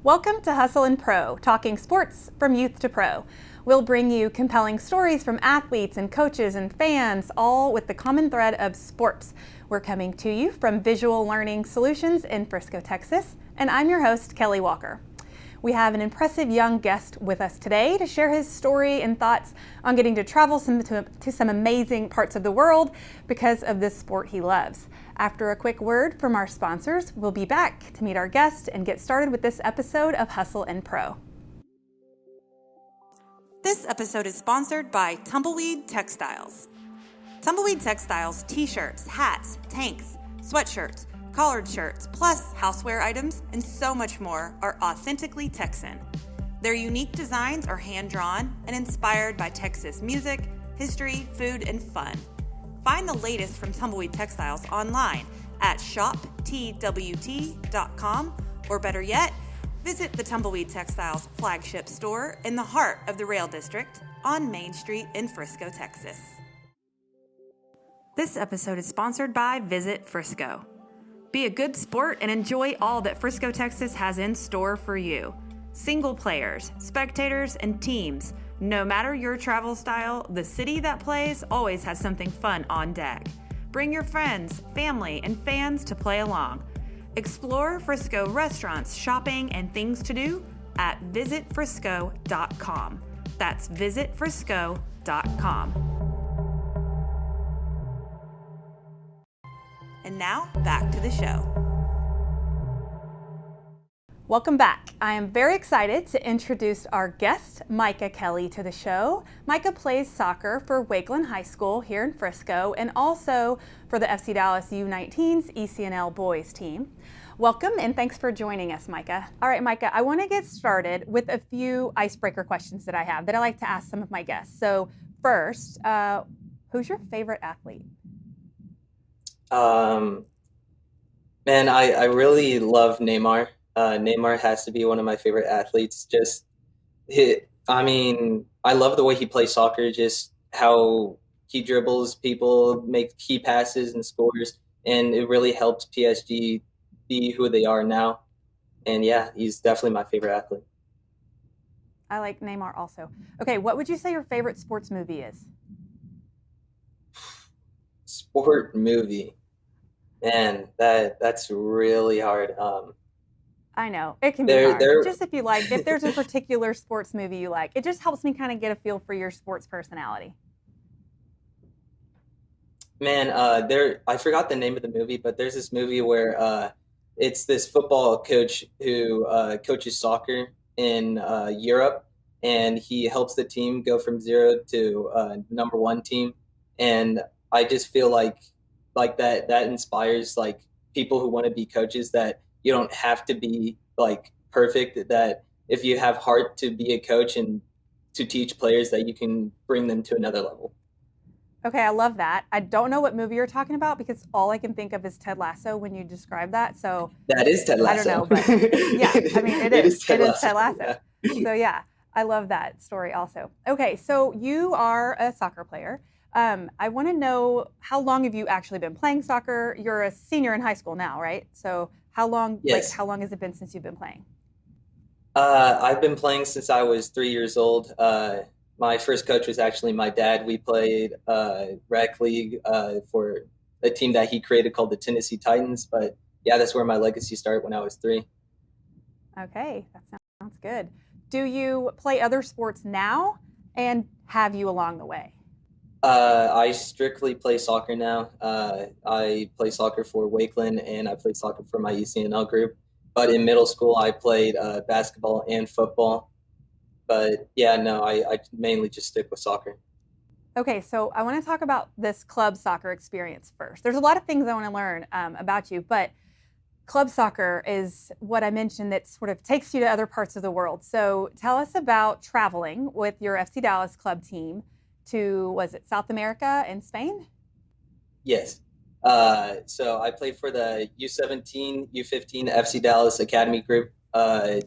Welcome to Hustle and Pro, talking sports from youth to pro. We'll bring you compelling stories from athletes and coaches and fans, all with the common thread of sports. We're coming to you from Visual Learning Solutions in Frisco, Texas, and I'm your host, Kelly Walker. We have an impressive young guest with us today to share his story and thoughts on getting to travel to some amazing parts of the world because of this sport he loves. After a quick word from our sponsors, we'll be back to meet our guest and get started with this episode of Hustle and Pro. This episode is sponsored by Tumbleweed Textiles. Tumbleweed Textiles t-shirts, hats, tanks, sweatshirts, collared shirts, plus houseware items, and so much more are authentically Texan. Their unique designs are hand-drawn and inspired by Texas music, history, food, and fun. Find the latest from Tumbleweed Textiles online at shoptwt.com, or better yet, visit the Tumbleweed Textiles flagship store in the heart of the Rail District on Main Street in Frisco, Texas. This episode is sponsored by Visit Frisco. Be a good sport and enjoy all that Frisco, Texas has in store for you. Single players, spectators, and teams. No matter your travel style, the city that plays always has something fun on deck. Bring your friends, family, and fans to play along. Explore Frisco restaurants, shopping, and things to do at visitfrisco.com. That's visitfrisco.com. And now, back to the show. Welcome back. I am very excited to introduce our guest, Micah Kelley, to the show. Micah plays soccer for Wakeland High School here in Frisco and also for the FC Dallas U19's ECNL boys team. Welcome and thanks for joining us, Micah. All right, Micah, I want to get started with a few icebreaker questions that I have that I like to ask some of my guests. So first, who's your favorite athlete? I really love Neymar. Neymar has to be one of my favorite athletes. I love the way he plays soccer, just how he dribbles people, makes key passes and scores, and it really helped PSG be who they are now. And yeah, he's definitely my favorite athlete. I like Neymar also. Okay, what would you say your favorite sports movie is? Sport movie. Man, that's really hard. I know, it can be hard. Just if you like, if there's a particular sports movie you like, it just helps me kind of get a feel for your sports personality. Man, I forgot the name of the movie, but there's this movie where it's this football coach who coaches soccer in Europe, and he helps the team go from zero to number one team. And I just feel like that inspires like people who want to be coaches, that you don't have to be like perfect, that if you have heart to be a coach and to teach players, that you can bring them to another level. Okay, I love that. I don't know what movie you're talking about because all I can think of is Ted Lasso when you describe that. So that is Ted Lasso. I don't know, but yeah, I mean it is Ted Lasso. Yeah. So yeah, I love that story also. Okay, so you are a soccer player. I want to know, how long have you actually been playing soccer? You're a senior in high school now, right? So how long? Yes. How long has it been since you've been playing? I've been playing since I was 3 years old. My first coach was actually my dad. We played rec league for a team that he created called the Tennessee Titans. But yeah, that's where my legacy started, when I was 3. Okay, that sounds good. Do you play other sports now, and have you along the way? I strictly play soccer now. I play soccer for Wakeland, and I play soccer for my ECNL group. But in middle school, I played basketball and football. But yeah, no, I mainly just stick with soccer. Okay, so I want to talk about this club soccer experience first. There's a lot of things I want to learn about you, but club soccer is what I mentioned that sort of takes you to other parts of the world. So tell us about traveling with your FC Dallas club team to, was it South America and Spain? Yes. So I played for the U17, U15 FC Dallas Academy group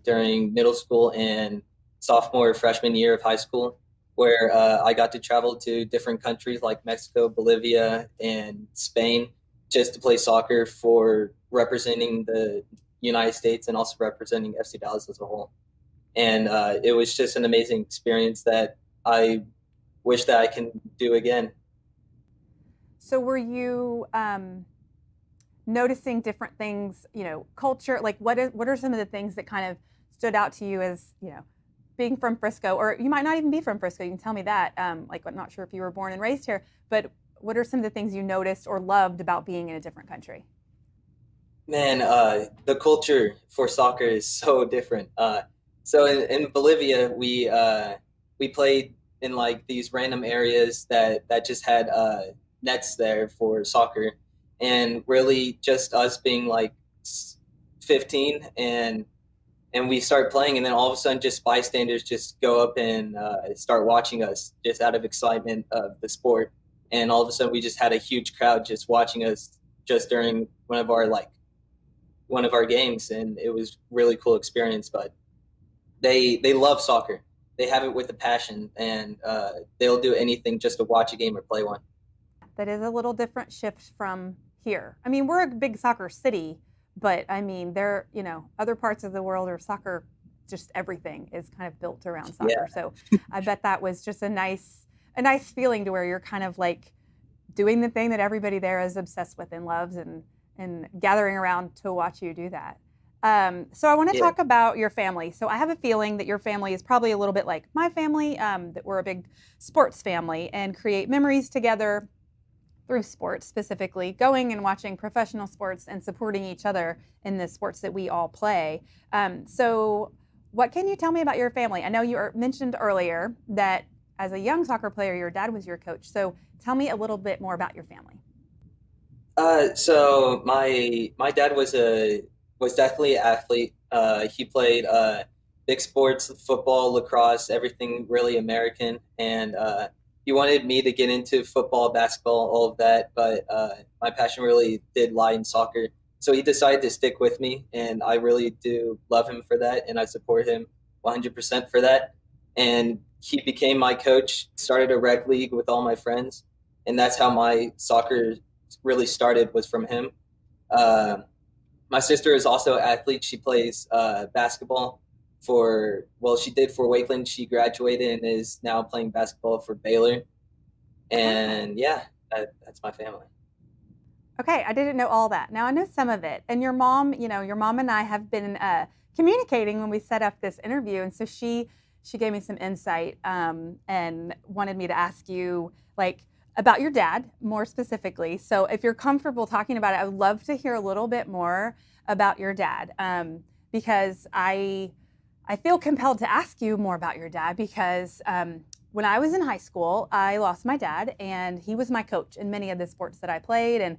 during middle school and sophomore, freshman year of high school, where I got to travel to different countries like Mexico, Bolivia, and Spain just to play soccer for representing the United States and also representing FC Dallas as a whole. And it was just an amazing experience that I wish that I can do again. So were you noticing different things, culture, like what are some of the things that kind of stood out to you as, being from Frisco, or you might not even be from Frisco, you can tell me that. Like, I'm not sure if you were born and raised here, but what are some of the things you noticed or loved about being in a different country? Man, the culture for soccer is so different. So in Bolivia, we played in like these random areas that just had nets there for soccer, and really just us being like 15, and we start playing, and then all of a sudden, just bystanders just go up and start watching us just out of excitement of the sport, and all of a sudden, we just had a huge crowd just watching us just during one of our games, and it was really cool experience. But they love soccer. They have it with a passion, and they'll do anything just to watch a game or play one. That is a little different shift from here. I mean, we're a big soccer city, but I mean, there, other parts of the world are soccer, just everything is kind of built around Yeah, soccer. So I bet that was just a nice feeling to where you're kind of like doing the thing that everybody there is obsessed with and loves, and gathering around to watch you do that. So I want to yeah, talk about your family. So I have a feeling that your family is probably a little bit like my family, that we're a big sports family and create memories together through sports, specifically going and watching professional sports and supporting each other in the sports that we all play. So what can you tell me about your family? I know you mentioned earlier that as a young soccer player, your dad was your coach. So tell me a little bit more about your family. so my dad was definitely an athlete. He played big sports, football, lacrosse, everything really American, and he wanted me to get into football, basketball, all of that. But my passion really did lie in soccer. So he decided to stick with me, and I really do love him for that, and I support him 100% for that. And he became my coach, started a rec league with all my friends, and that's how my soccer really started, was from him. Uh, my sister is also an athlete. She plays basketball she did for Wakeland. She graduated and is now playing basketball for Baylor. Oh, And yeah, that's my family. okay. I didn't know all that. Now I know some of it. And your mom and I have been communicating when we set up this interview, and so she gave me some insight, and wanted me to ask you like about your dad more specifically. So if you're comfortable talking about it, I would love to hear a little bit more about your dad, because I feel compelled to ask you more about your dad because when I was in high school, I lost my dad, and he was my coach in many of the sports that I played. And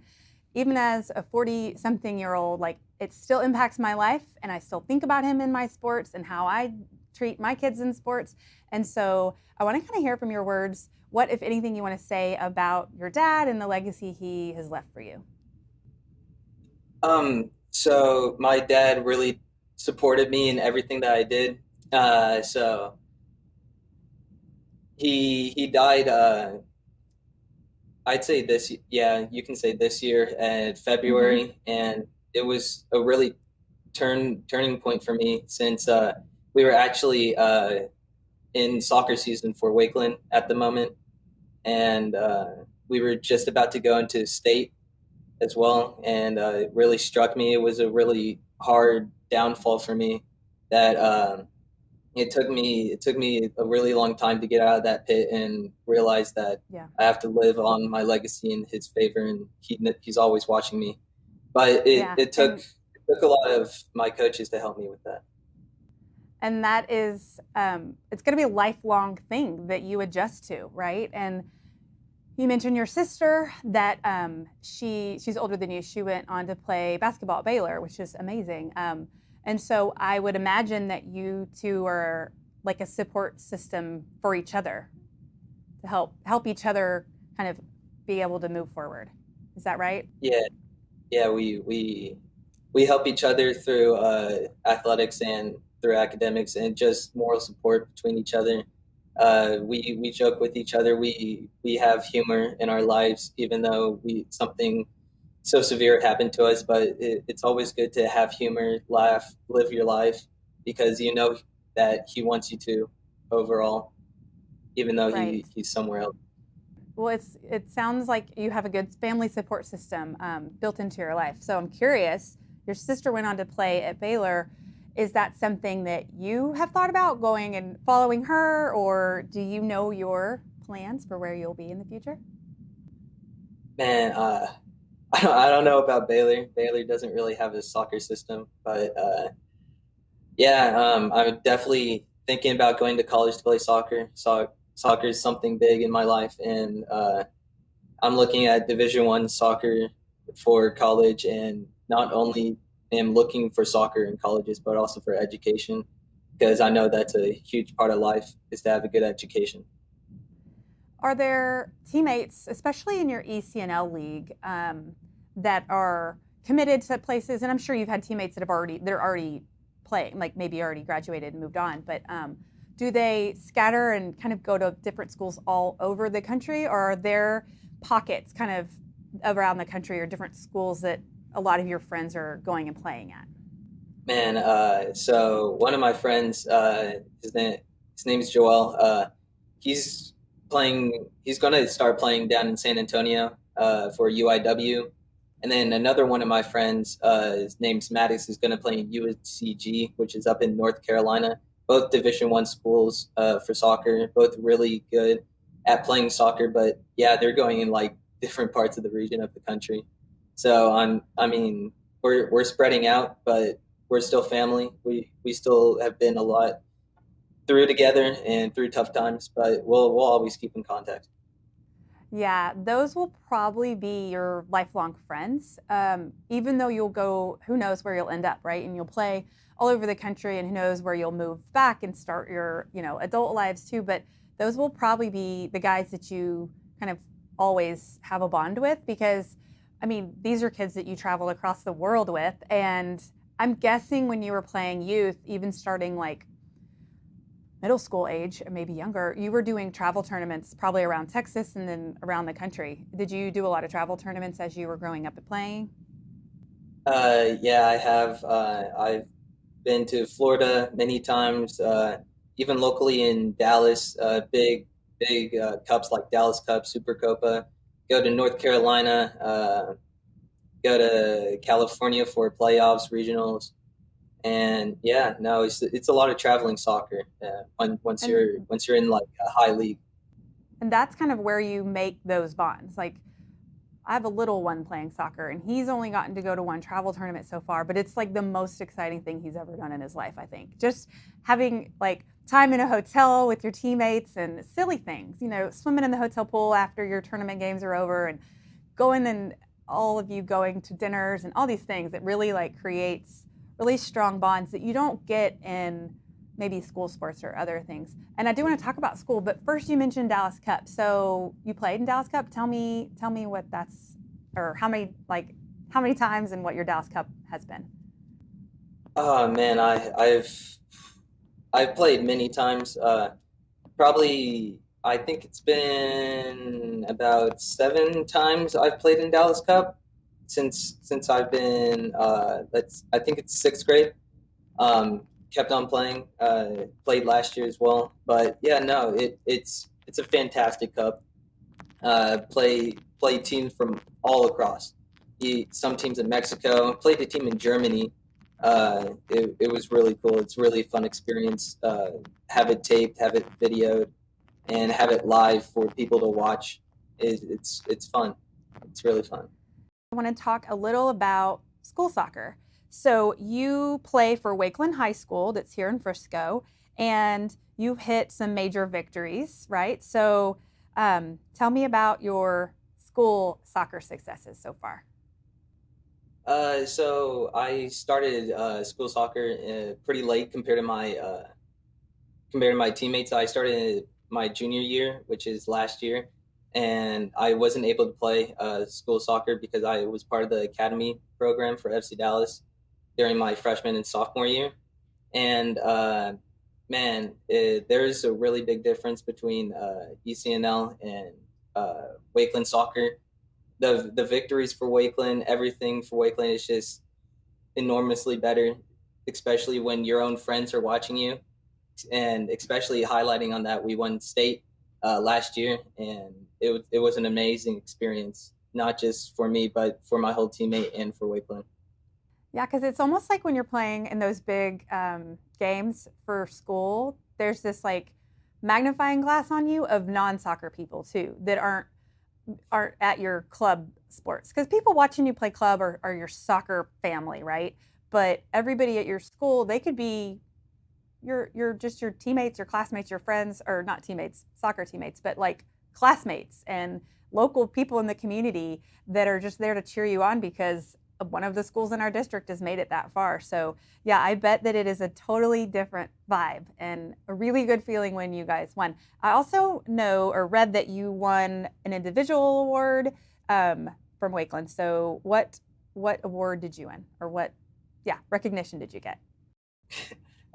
even as a 40 something year old, like it still impacts my life, and I still think about him in my sports and how I treat my kids in sports. And so I want to kind of hear from your words what, if anything, you want to say about your dad and the legacy he has left for you. So my dad really supported me in everything that I did. So he died. I'd say yeah, you can say this year in Mm-hmm. February, and it was a really turning point for me since we were actually in soccer season for Wakeland at the moment, and we were just about to go into state as well, and it really struck me. It was a really hard downfall for me that it took me a really long time to get out of that pit and realize that Yeah. I have to live on my legacy in his favor, and he's always watching me. But Yeah. it took a lot of my coaches to help me with that. And that is, it's going to be a lifelong thing that you adjust to, right? And you mentioned your sister that she's older than you. She went on to play basketball at Baylor, which is amazing. And so I would imagine that you two are like a support system for each other to help each other kind of be able to move forward. Is that right? Yeah, yeah, we help each other through athletics and through academics, and just moral support between each other. We joke with each other. We have humor in our lives, even though we something so severe happened to us, but it's always good to have humor, laugh, live your life, because you know that he wants you to overall, even though Right. he's somewhere else. Well, it sounds like you have a good family support system built into your life. So I'm curious. Your sister went on to play at Baylor. Is that something that you have thought about going and following her, or do you know your plans for where you'll be in the future? Man, I don't know about Baylor. Baylor doesn't really have a soccer system, but yeah, I'm definitely thinking about going to college to play soccer. Soccer is something big in my life, and I'm looking at Division 1 soccer for college, and not only am looking for soccer in colleges, but also for education, because I know that's a huge part of life is to have a good education. Are there teammates, especially in your ECNL league, that are committed to places? And I'm sure you've had teammates that are already playing, like maybe already graduated and moved on. But do they scatter and kind of go to different schools all over the country, or are there pockets kind of around the country or different schools that a lot of your friends are going and playing at? Man, so one of my friends, his name is Joel. He's he's going to start playing down in San Antonio for UIW. And then another one of my friends, his name's Maddox, is going to play in UCG, which is up in North Carolina. Both Division 1 schools for soccer, both really good at playing soccer. But yeah, they're going in like different parts of the region of the country. So I mean, we're spreading out, but we're still family. We still have been a lot through together and through tough times, but we'll always keep in contact. Yeah, those will probably be your lifelong friends. Even though you'll go, who knows where you'll end up, right? And you'll play all over the country, and who knows where you'll move back and start your, adult lives too. But those will probably be the guys that you kind of always have a bond with, because, I mean, these are kids that you travel across the world with. And I'm guessing when you were playing youth, even starting like middle school age, maybe younger, you were doing travel tournaments probably around Texas and then around the country. Did you do a lot of travel tournaments as you were growing up and playing? Yeah, I have. I've been to Florida many times, even locally in Dallas. Big cups like Dallas Cup, Super Copa. Go to North Carolina. Go to California for playoffs, regionals. And yeah, no, it's a lot of traveling soccer. And Once you're in like a high league. and that's kind of where you make those bonds. Like I have a little one playing soccer, and he's only gotten to go to one travel tournament so far, but it's like the most exciting thing he's ever done in his life, I think. Just having like time in a hotel with your teammates and silly things, swimming in the hotel pool after your tournament games are over, and going and all of you going to dinners and all these things that really like creates really strong bonds that you don't get in maybe school sports or other things. And I do want to talk about school, but first you mentioned Dallas Cup. So you played in Dallas Cup. Tell me what that's, or how many times and what your Dallas Cup has been. Oh man, I've played many times. Probably I think it's been about 7 times I've played in Dallas Cup since I've been that's I think it's sixth grade. Kept on playing. Played last year as well. But yeah, no, it's a fantastic cup. Play teams from all across. Some teams in Mexico. Played a team in Germany. It was really cool. It's really a fun experience. Have it taped, have it videoed, and have it live for people to watch. It's fun. It's really fun. I want to talk a little about school soccer. So you play for Wakeland High School, that's here in Frisco, and you've hit some major victories, right? So tell me about your school soccer successes so far. So I started school soccer pretty late compared to my teammates. I started my junior year, which is last year, and I wasn't able to play school soccer because I was part of the academy program for FC Dallas during my freshman and sophomore year. And man, there's a really big difference between ECNL and Wakeland soccer. the victories for Wakeland, everything for Wakeland is just enormously better, especially when your own friends are watching you, and especially highlighting on that we won state last year, and it was an amazing experience, not just for me, but for my whole teammate and for Wakeland. Yeah, because it's almost like when you're playing in those big games for school, there's this like magnifying glass on you of non-soccer people too that aren't at your club sports. Because people watching you play club are your soccer family, right? But everybody at your school, they could be your just your teammates, your classmates, your friends, or not teammates, soccer teammates, but like classmates and local people in the community that are just there to cheer you on because one of the schools in our district has made it that far. So yeah, I bet that it is a totally different vibe and a really good feeling when you guys won. I also know or read that you won an individual award from Wakeland. So what award did you win, or what recognition did you get?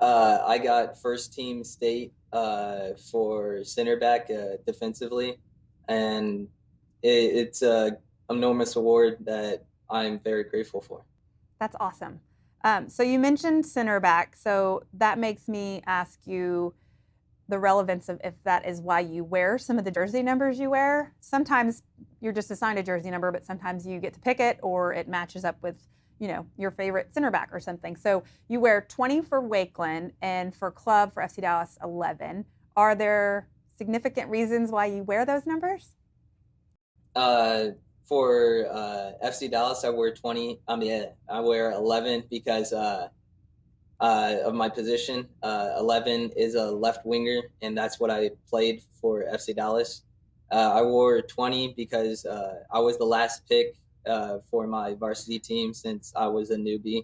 I got first team state for center back defensively, and it's a enormous award that I'm very grateful for. That's awesome. So you mentioned center back, so that makes me ask you the relevance of if that is why you wear some of the jersey numbers you wear. Sometimes you're just assigned a jersey number, but sometimes you get to pick it, or it matches up with your favorite center back or something. So you wear 20 for Wakeland, and for club for FC Dallas 11. Are there significant reasons why you wear those numbers? For FC Dallas, I wear 20. I wear 11 because of my position. 11 is a left winger, and that's what I played for FC Dallas. I wore 20 because I was the last pick for my varsity team since I was a newbie.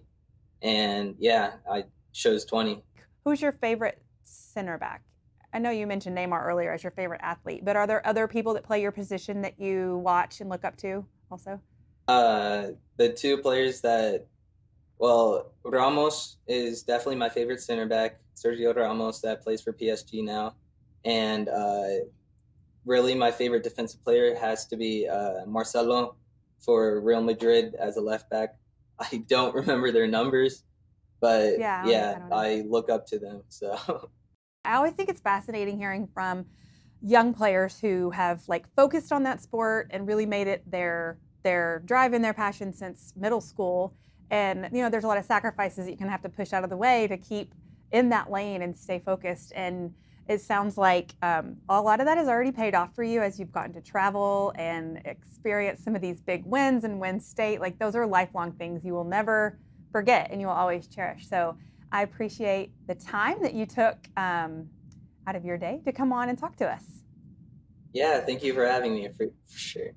And yeah, I chose 20. Who's your favorite center back? I know you mentioned Neymar earlier as your favorite athlete, but are there other people that play your position that you watch and look up to also? The two players well, Ramos is definitely my favorite center back, Sergio Ramos, that plays for PSG now. And really, my favorite defensive player has to be Marcelo for Real Madrid as a left back. I don't remember their numbers, but Yeah, I don't know. I look up to them. So I always think it's fascinating hearing from young players who have like focused on that sport and really made it their drive and their passion since middle school. And there's a lot of sacrifices that you can have to push out of the way to keep in that lane and stay focused. And it sounds like a lot of that has already paid off for you as you've gotten to travel and experience some of these big wins and win state. Like those are lifelong things you will never forget and you will always cherish. So I appreciate the time that you took out of your day to come on and talk to us. yeah, thank you for having me for sure.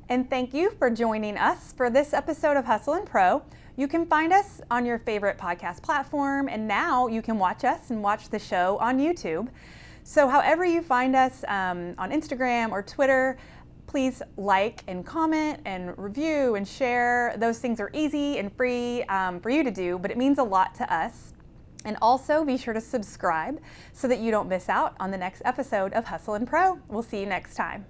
And thank you for joining us for this episode of Hustle and Pro. You can find us on your favorite podcast platform, and now you can watch us and watch the show on YouTube. So however you find us on Instagram or Twitter, please like and comment and review and share. Those things are easy and free for you to do, but it means a lot to us. And also be sure to subscribe so that you don't miss out on the next episode of Hustle and Pro. We'll see you next time.